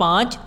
5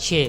6۔